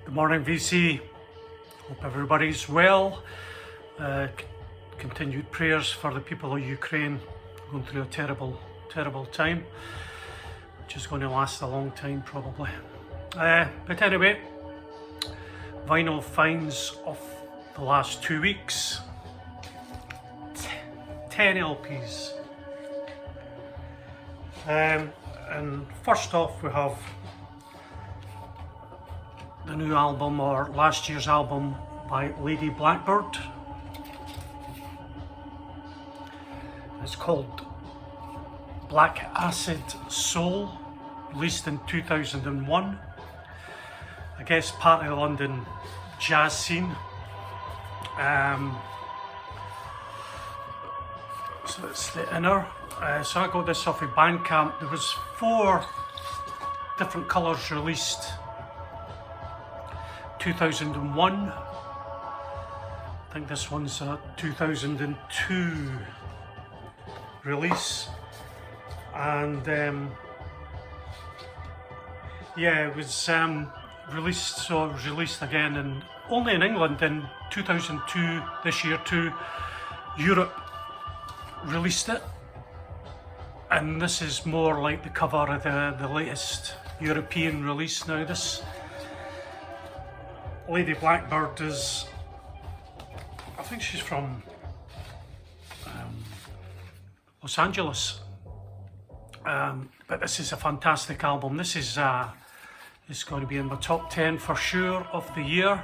Good morning, VC. Hope everybody's well. Continued prayers for the people of Ukraine going through a terrible time, which is going to last a long time probably. But anyway, vinyl finds of the last 2 weeks. 10 LPs. And first off we have the new album, or last year's album, by Lady Blackbird. It's called Black Acid Soul, released in 2001. I guess part of the London jazz scene. So it's the inner. So I got this off of Bandcamp. There was 4 different colours released. 2001. I think this one's a 2002 release, and yeah, it was released. So it was released again, and only in England in 2002. This year too, Europe released it, and this is more like the cover of the latest European release. Now this Lady Blackbird is, I think she's from Los Angeles, but this is a fantastic album. This is it's going to be in my top 10 for sure of the year,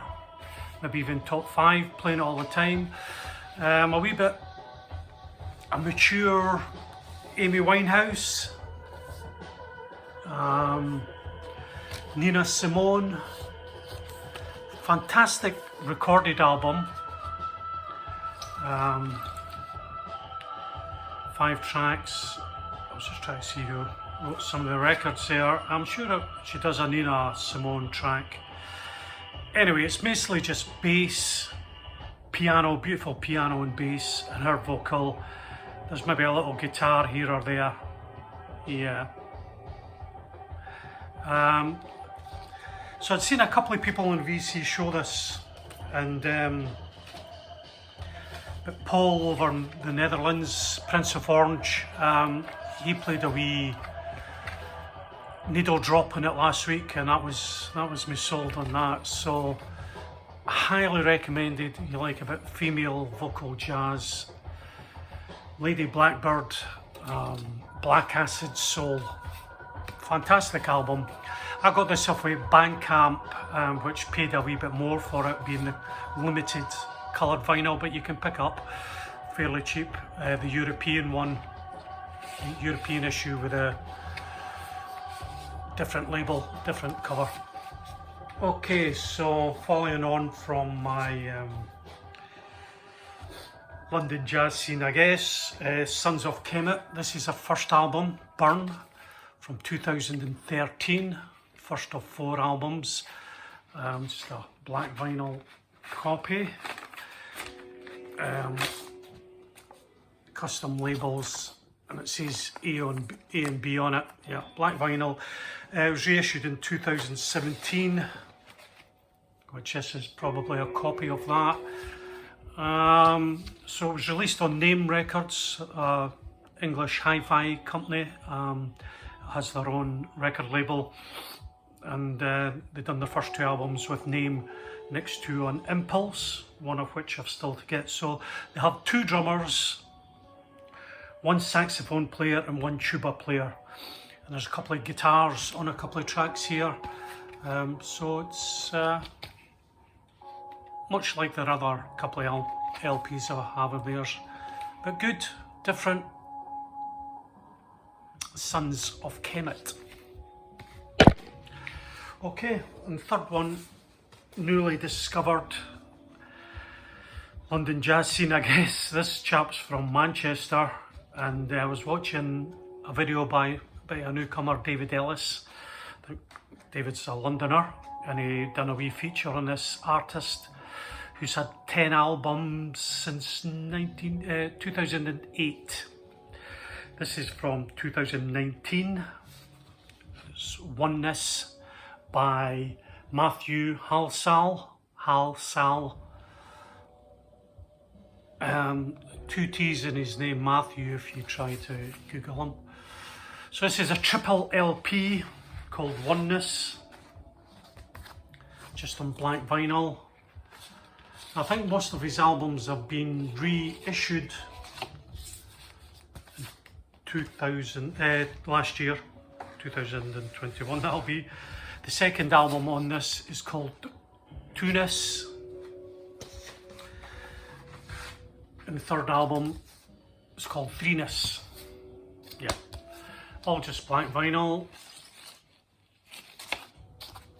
maybe even top 5, playing it all the time. A wee bit a mature Amy Winehouse, Nina Simone. Fantastic recorded album. 5 tracks. I was just trying to see who wrote some of the records there. I'm sure she does a Nina Simone track. Anyway, it's mostly just bass, piano, beautiful piano and bass, and her vocal. There's maybe a little guitar here or there. Yeah. So I'd seen a couple of people on VC show this, and but Paul over in the Netherlands, Prince of Orange, he played a wee needle drop on it last week, and that was me sold on that. So highly recommended. You like a bit female vocal jazz. Lady Blackbird, Black Acid Soul, fantastic album. I got this off with Bandcamp, which paid a wee bit more for it being the limited coloured vinyl, but you can pick up fairly cheap the European one, the European issue with a different label, different cover. Okay, so following on from my London jazz scene, I guess, Sons of Kemet. This is her first album, Burn, from 2013. First of 4 albums, just a black vinyl copy, custom labels, and it says A and B on it. Yeah, black vinyl. It was reissued in 2017, which this is probably a copy of that. So it was released on Name Records, English hi-fi company. It has their own record label. And they've done their first 2 albums with Name next to on Impulse, one of which I've still to get. So they have 2 drummers, 1 saxophone player and 1 tuba player. And there's a couple of guitars on a couple of tracks here. So it's much like their other couple of LPs I have of theirs. But good, different. Sons of Kemet. Okay, and third one, newly discovered London jazz scene, I guess. This chap's from Manchester, and I was watching a video by a newcomer, David Ellis. I think David's a Londoner, and he done a wee feature on this artist who's had 10 albums since 2008. This is from 2019. It's Oneness by Matthew Halsall. Two T's in his name, Matthew, if you try to Google him. So this is a triple LP called Oneness, just on black vinyl. I think most of his albums have been reissued in 2000, last year, 2021 that'll be. The second album on this is called Tunis, and the third album is called Threeness. Yeah, all just black vinyl.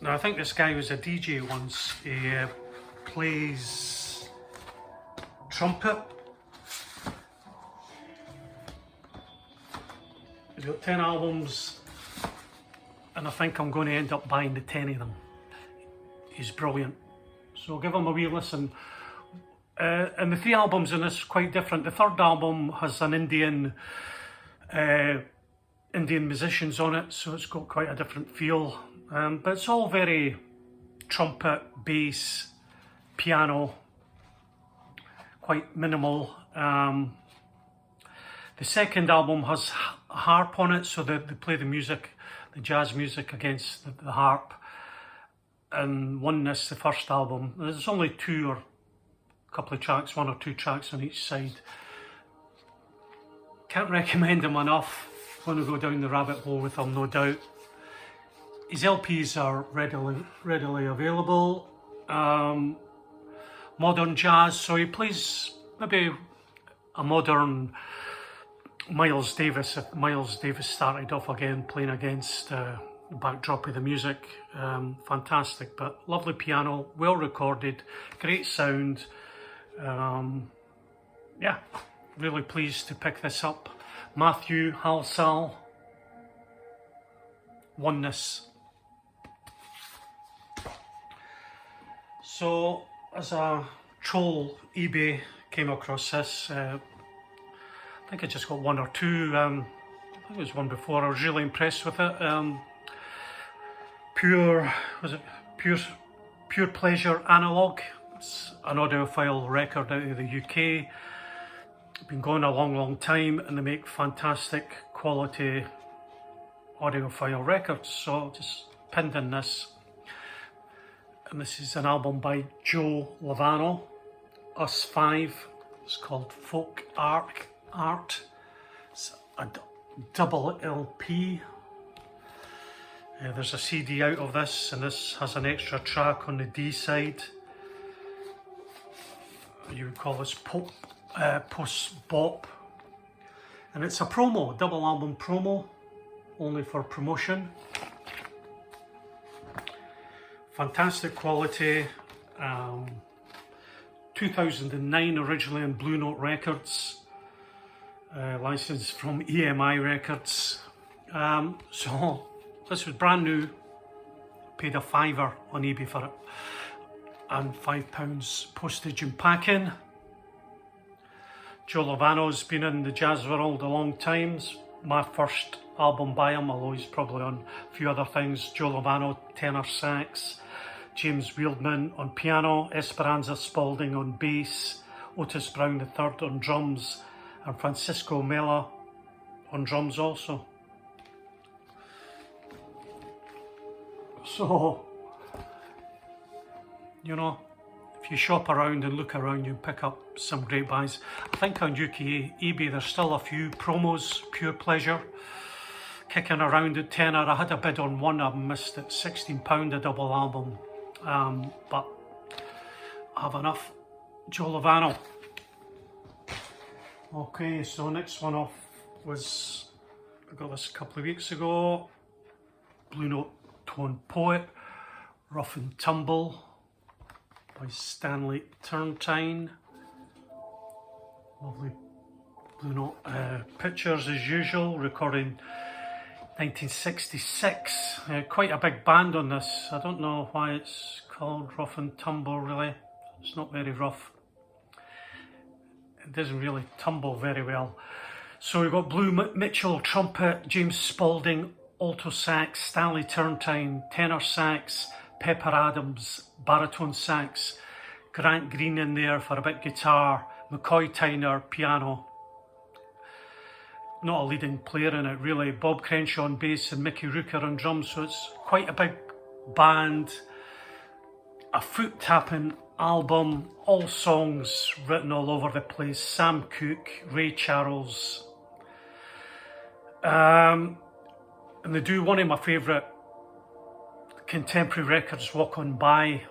Now I think this guy was a DJ once. He plays trumpet. He's got 10 albums, and I think I'm going to end up buying the 10 of them. He's brilliant, so give him a wee listen. And the 3 albums in this are quite different. The third album has an Indian musicians on it, so it's got quite a different feel. But it's all very trumpet, bass, piano, quite minimal. The second album has a harp on it, so they play the music, the jazz music against the harp. And Oneness, the first album, there's only 2 or a couple of tracks, 1 or 2 tracks on each side. Can't recommend them enough. Going to go down the rabbit hole with them, no doubt. His LPs are readily available. Modern jazz, so he plays maybe a modern Miles Davis. If Miles Davis started off again playing against the backdrop of the music, fantastic, but lovely piano, well recorded, great sound. Yeah, really pleased to pick this up. Matthew Halsall, Oneness. So as a troll, eBay came across this. I think I just got 1 or 2. I think it was one before. I was really impressed with it. Pure Pleasure Analog. It's an audiophile record out of the UK. Been going a long time, and they make fantastic quality audiophile records. So just pinned in this. And this is an album by Joe Lovano, Us 5. It's called Folk Art. It's a double LP. There's a CD out of this, and this has an extra track on the D side. You would call this post-bop. And it's a promo, double album promo, only for promotion. Fantastic quality. 2009 originally on Blue Note Records, licensed from EMI Records. So this was brand new, paid a £5 on eBay for it, and £5 postage and packing. Joe Lovano's been in the jazz world a long time. It's my first album by him, although he's probably on a few other things. Joe Lovano, tenor sax, James Wieldman on piano, Esperanza Spalding on bass, Otis Brown III on drums, and Francisco Mela on drums also. So, you know, if you shop around and look around, you pick up some great buys. I think on UK eBay there's still a few promos, Pure Pleasure, kicking around at tenner. I had a bid on one, I missed it, £16 a double album. But I have enough. Joe Lovano. Okay, so next one off was, I got this a couple of weeks ago, Blue Note Tone Poet, Rough and Tumble by Stanley Turrentine. Lovely Blue Note pictures as usual, recording 1966. Quite a big band on this. I don't know why it's called Rough and Tumble really. It's not very rough. It doesn't really tumble very well. So we've got Blue Mitchell trumpet, James Spalding alto sax, Stanley Turrentine tenor sax, Pepper Adams, baritone sax, Grant Green in there for a bit guitar, McCoy Tyner, piano. Not a leading player in it really, Bob Crenshaw on bass and Mickey Rooker on drums, so it's quite a big band. A foot tapping album, all songs written all over the place. Sam Cooke, Ray Charles. And they do one of my favourite contemporary records, Walk On By.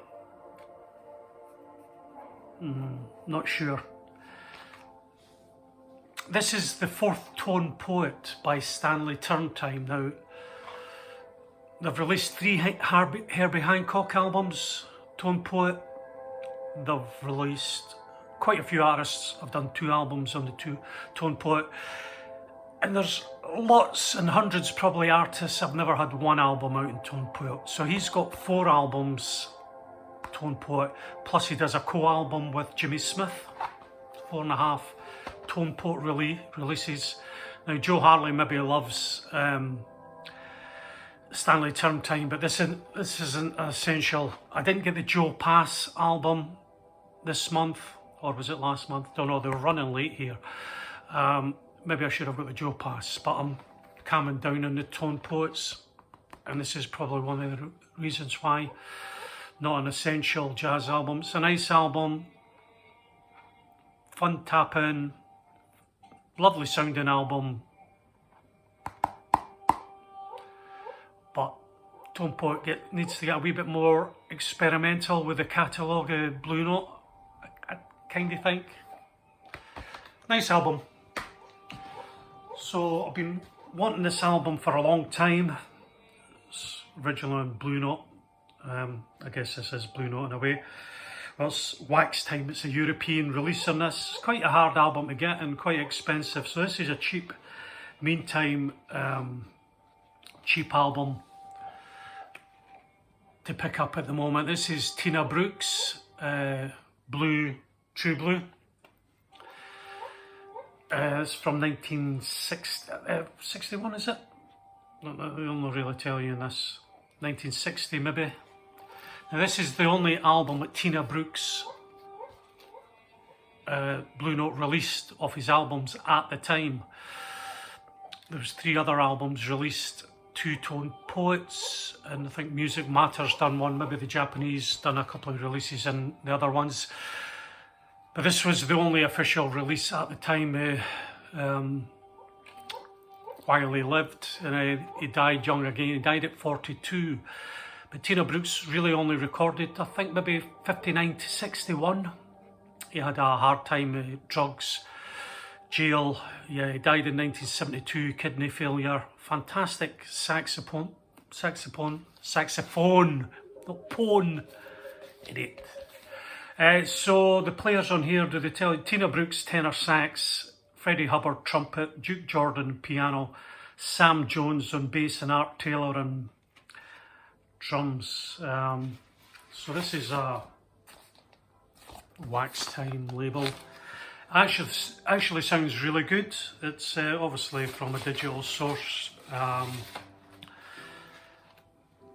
Not sure. This is The Fourth Tone Poet by Stanley Turrentine. Now, they've released 3 Herbie Hancock albums, Tone Poet. They've released quite a few artists. I've done 2 albums on the Tone Poet. And there's lots and hundreds probably artists. I've never had 1 album out in Tone Poet. So he's got 4 albums, Tone Poet, plus he does a co-album with Jimmy Smith, 4.5 Tone Poet releases. Now Joe Harley maybe loves Stanley Turrentine, but this isn't essential. I didn't get the Joe Pass album this month, or was it last month? Don't know, they were running late here. Maybe I should have got the Joe Pass, but I'm calming down on the Tone Poets, and this is probably one of the reasons why. Not an essential jazz album. It's a nice album, fun tapping, lovely sounding album, but Tone Poet needs to get a wee bit more experimental with the catalogue of Blue Note, I kind of think. Nice album. So I've been wanting this album for a long time. It's originally on Blue Note. I guess this is Blue Note in a way. Well, it's Wax Time, it's a European release on this. It's quite a hard album to get and quite expensive. So this is a cheap, meantime, cheap album to pick up at the moment. This is Tina Brooks, Blue, True Blue. It's from 1961, is it? I'll not really tell you in this. 1960 maybe. Now this is the only album that Tina Brooks Blue Note released off his albums at the time. There's 3 other albums released, 2 Tone Poets, and I think Music Matters done one, maybe the Japanese done a couple of releases in the other ones. But this was the only official release at the time while he lived, and he died young again. He died at 42. But Tina Brooks really only recorded, I think, maybe 59 to 61. He had a hard time, drugs, jail. Yeah, he died in 1972, kidney failure. Fantastic saxophone, not pone, idiot. So the players on here, do they tell you? Tina Brooks, tenor sax, Freddie Hubbard, trumpet, Duke Jordan, piano, Sam Jones on bass, and Art Taylor on drums. So this is a Wax Time label. Actually sounds really good. It's obviously from a digital source.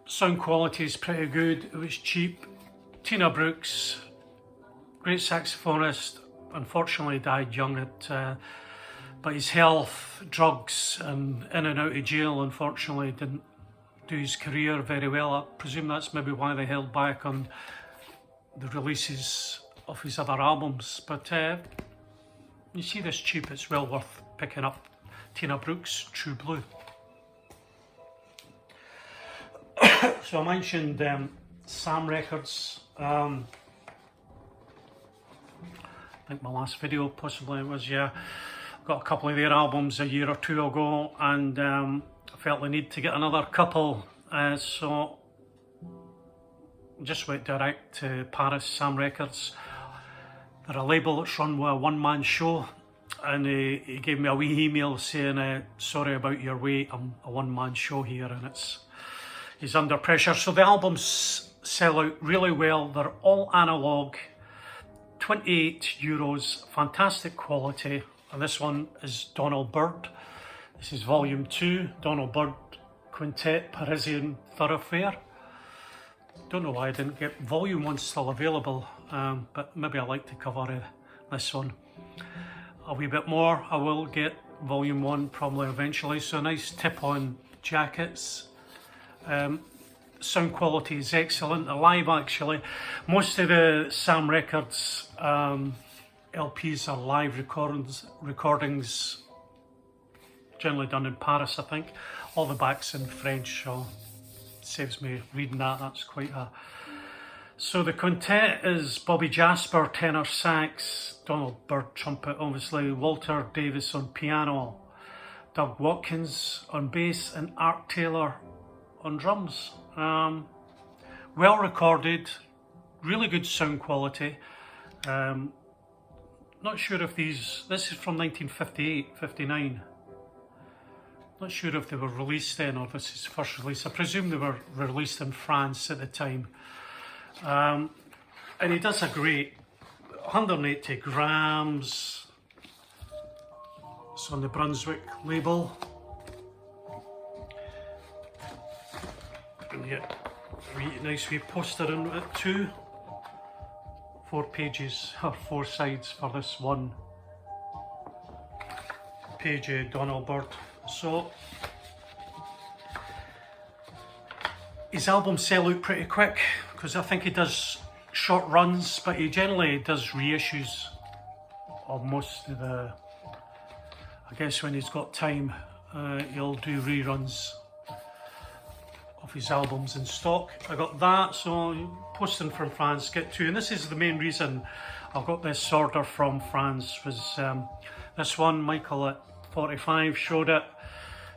Sound quality is pretty good. It was cheap. Tina Brooks, great saxophonist, unfortunately died young but his health, drugs, and in and out of jail, unfortunately didn't do his career very well. I presume that's maybe why they held back on the releases of his other albums. But you see this cheap, it's well worth picking up. Tina Brooks, True Blue. So I mentioned Sam Records. I think my last video possibly was, yeah. Got a couple of their albums a year or 2 ago, and I felt the need to get another couple. So just went direct to Paris, Sam Records. They're a label that's run with a one-man show, and he gave me a wee email saying, sorry about your wait, I'm a one-man show here, and he's under pressure. So the albums sell out really well. They're all analog, €28, fantastic quality. And this one is Donald Byrd. This is volume 2, Donald Byrd Quintet, Parisian Thoroughfare. don't know why I didn't get volume 1 still available, but maybe I like to cover this one a wee bit more. I will get volume 1 probably eventually. So a nice tip on jackets. Sound quality is excellent. Live, actually, most of the Sam Records LPs are live recordings, generally done in Paris, I think. All the back's in French, so it saves me reading that. That's quite a... So the quintet is Bobby Jasper, tenor sax, Donald Byrd trumpet, obviously, Walter Davis on piano, Doug Watkins on bass, and Art Taylor on drums. Well recorded, really good sound quality. Not sure if this is from 1958, 59. Not sure if they were released then or this is first release. I presume they were released in France at the time. And he does a great 180 grams. It's on the Brunswick label. And yeah, nice wee poster in it too. 4 pages or 4 sides for this one page of Donald Byrd. So his albums sell out pretty quick because I think he does short runs, but he generally does reissues of most of the, I guess when he's got time, he'll do reruns of his albums in stock. I got that, so posting from France, get 2, and this is the main reason I got this order from France, was this one, Michael at 45 showed it,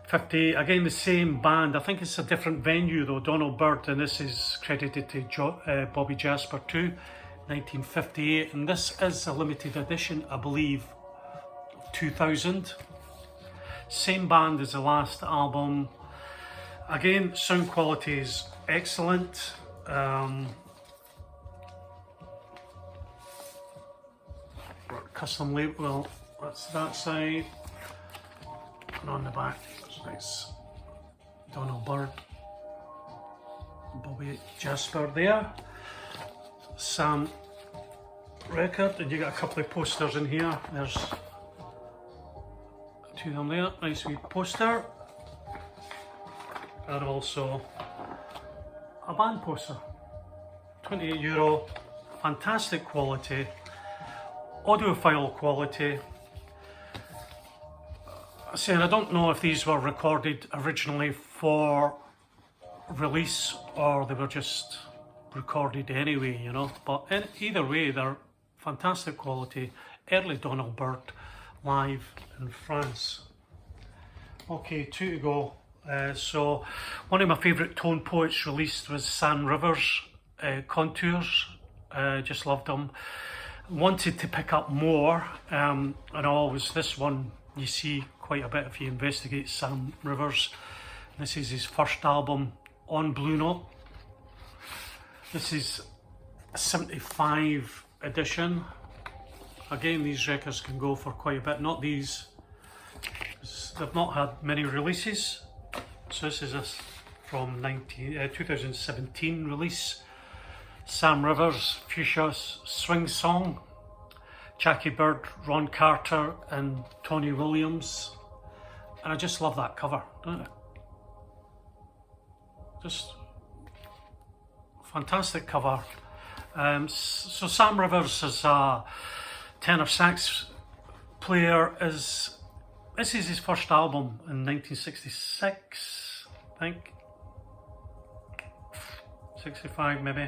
50, again the same band, I think it's a different venue though, Donald Byrd, and this is credited to Bobby Jasper too, 1958, and this is a limited edition, I believe, 2000. Same band as the last album. Again, sound quality is excellent. Custom label, well, that's that side. And on the back, it's nice. Donald Byrd, Bobby Jasper there. Sam record, and you got a couple of posters in here. There's 2 of them there. Nice wee poster. And also a band poster, €28, fantastic quality, audiophile quality. Saying I don't know if these were recorded originally for release or they were just recorded anyway, you know, but either way they're fantastic quality, early Donald Byrd live in France. Okay, 2 to go. So one of my favourite tone poets released was Sam Rivers, Contours. Just loved them. Wanted to pick up more, and always this one you see quite a bit if you investigate Sam Rivers. This is his first album on Blue Note. This is a 75 edition. Again, these records can go for quite a bit, not these. They've not had many releases. So this is from 2017 release. Sam Rivers, Fuchsia Swing Song, Jackie Byrd, Ron Carter and Tony Williams. And I just love that cover, don't I? Just fantastic cover. So Sam Rivers is a tenor sax player. This is his first album in 1966, I think. 65 maybe.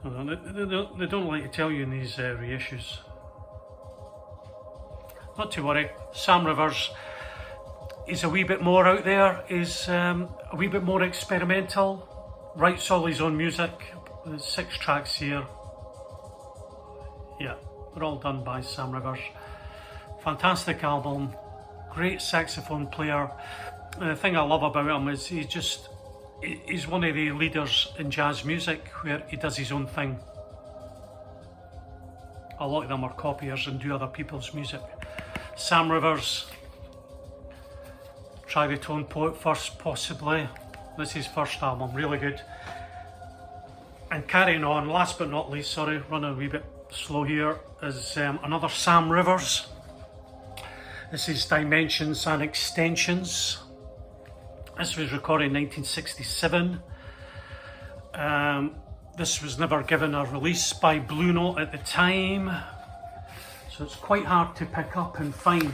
They don't like to tell you in these reissues. Not to worry, Sam Rivers is a wee bit more out there, is a wee bit more experimental, writes all his own music. There's 6 tracks here. Yeah, they're all done by Sam Rivers. Fantastic album, great saxophone player. And the thing I love about him is he's one of the leaders in jazz music where he does his own thing. A lot of them are copiers and do other people's music. Sam Rivers, try the tone poet first possibly. This is his first album, really good. And carrying on, last but not least, sorry, running a wee bit slow here, is another Sam Rivers. This is Dimensions and Extensions. This was recorded in 1967. This was never given a release by Blue Note at the time, so it's quite hard to pick up and find.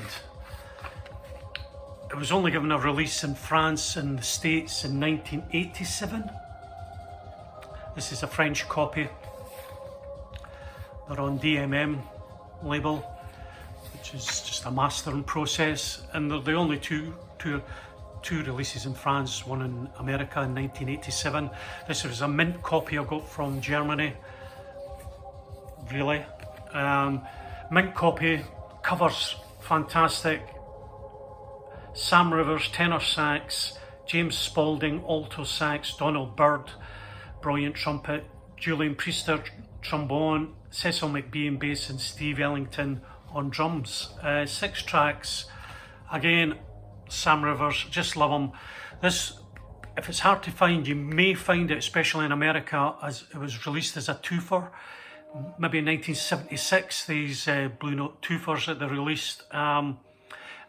It was only given a release in France and the States in 1987. This is a French copy. They're on DMM label, which is just a mastering process, and they're the only two releases in France, one in America in 1987. This was a mint copy I got from Germany. Really, mint copy, covers fantastic. Sam Rivers tenor sax, James Spaulding alto sax, Donald Byrd brilliant trumpet, Julian Priester trombone, Cecil McBee bass, and Steve Ellington on drums. 6 tracks. Again, Sam Rivers, just love him. This, if it's hard to find, you may find it, especially in America, as it was released as a twofer. Maybe in 1976, these Blue Note twofers that they released.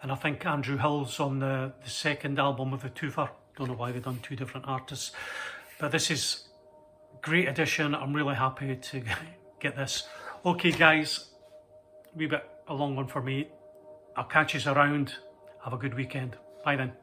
And I think Andrew Hill's on the second album of the twofer. Don't know why they've done 2 different artists. But this is a great addition. I'm really happy to get this. Okay guys, a wee bit a long one for me. I'll catch you around. Have a good weekend. Bye then.